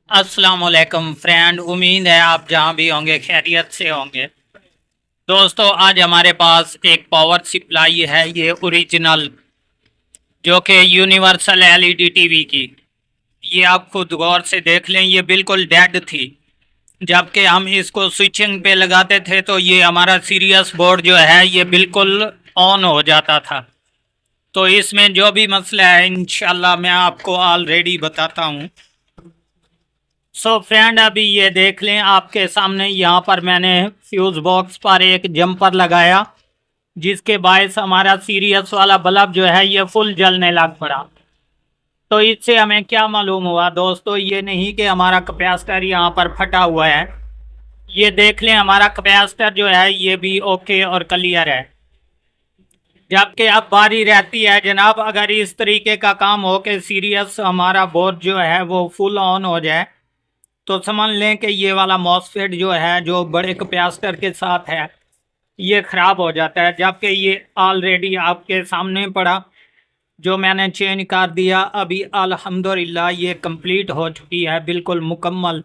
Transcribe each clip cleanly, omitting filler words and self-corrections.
अस्सलाम वालेकुम फ्रेंड, उम्मीद है आप जहां भी होंगे खैरियत से होंगे। दोस्तों, आज हमारे पास एक पावर सप्लाई है, ये ओरिजिनल, जो कि यूनिवर्सल एलईडी टीवी की। ये आप खुद गौर से देख लें, ये बिल्कुल डेड थी। जबकि हम इसको स्विचिंग पे लगाते थे तो ये हमारा सीरियस बोर्ड जो है ये बिल्कुल ऑन हो जाता था। तो इसमें जो भी मसला है इंशाल्लाह मैं आपको ऑलरेडी बताता हूँ। फ्रेंड, अभी ये देख लें आपके सामने, यहाँ पर मैंने फ्यूज बॉक्स पर एक जंपर लगाया, जिसके बायस हमारा सीरियस वाला बल्ब जो है ये फुल जलने लग पड़ा। तो इससे हमें क्या मालूम हुआ दोस्तों, ये नहीं कि हमारा कैपेसिटर यहाँ पर फटा हुआ है। ये देख लें हमारा कैपेसिटर जो है ये भी ओके और क्लियर है। जबकि अब बारी रहती है जनाब, अगर इस तरीके का काम हो कि सीरियस हमारा बोर्ड जो है वो फुल ऑन हो जाए, तो समझ लें कि ये वाला मॉसफेट जो है, जो बड़े कैपेसिटर के साथ है, ये ख़राब हो जाता है। जबकि ये ऑलरेडी आपके सामने पड़ा, जो मैंने चेंज कर दिया अभी अल्हम्दुलिल्लाह, ये कंप्लीट हो चुकी है बिल्कुल मुकम्मल।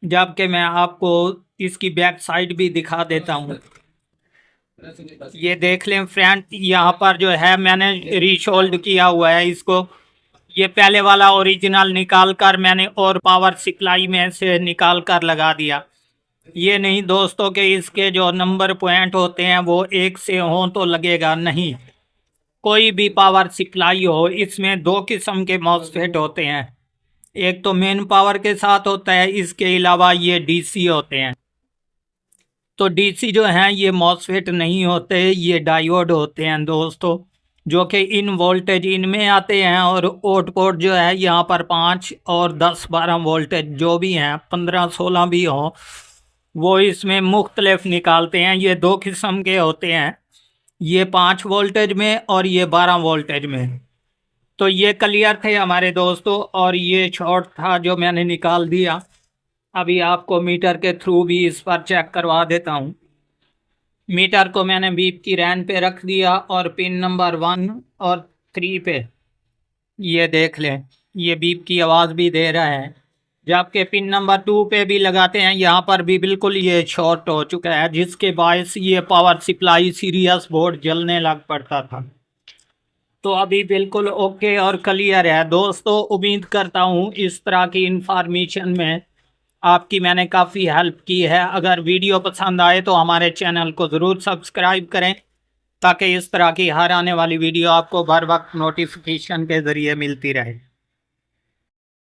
जबकि मैं आपको इसकी बैक साइड भी दिखा देता हूँ। ये देख लें फ्रेंड, यहाँ पर जो है मैंने रीशोल्ड किया हुआ है इसको। ये पहले वाला ओरिजिनल निकाल कर मैंने और पावर सप्लाई में से निकाल कर लगा दिया। ये नहीं दोस्तों कि इसके जो नंबर पॉइंट होते हैं वो एक से हों तो लगेगा, नहीं। कोई भी पावर सप्लाई हो, इसमें दो किस्म के मॉसफेट होते हैं। एक तो मेन पावर के साथ होता है, इसके अलावा ये डीसी होते हैं। तो डीसी जो हैं ये मॉसफेट नहीं होते, ये डायोड होते हैं दोस्तों, जो कि इन वोल्टेज इनमें आते हैं। और आउटपुट जो है यहाँ पर 5 और 10-12 वोल्टेज जो भी हैं, 15-16 भी हो, वो इसमें मुख्तलिफ निकालते हैं। ये दो किस्म के होते हैं, ये 5 वोल्टेज में और ये 12 वोल्टेज में। तो ये क्लियर थे हमारे दोस्तों, और ये शॉर्ट था जो मैंने निकाल दिया। अभी आपको मीटर के थ्रू भी इस पर चेक करवा देता हूँ। मीटर को मैंने बीप की रैन पे रख दिया और पिन नंबर 1 और 3 पे ये देख लें, ये बीप की आवाज़ भी दे रहा है। जबकि पिन नंबर 2 पे भी लगाते हैं, यहाँ पर भी बिल्कुल ये शॉर्ट हो चुका है, जिसके बायस ये पावर सप्लाई सीरियस बोर्ड जलने लग पड़ता था। तो अभी बिल्कुल ओके और क्लियर है दोस्तों। उम्मीद करता हूँ इस तरह की इंफॉर्मेशन में आपकी मैंने काफ़ी हेल्प की है। अगर वीडियो पसंद आए तो हमारे चैनल को ज़रूर सब्सक्राइब करें, ताकि इस तरह की हर आने वाली वीडियो आपको बर वक्त नोटिफिकेशन के ज़रिए मिलती रहे।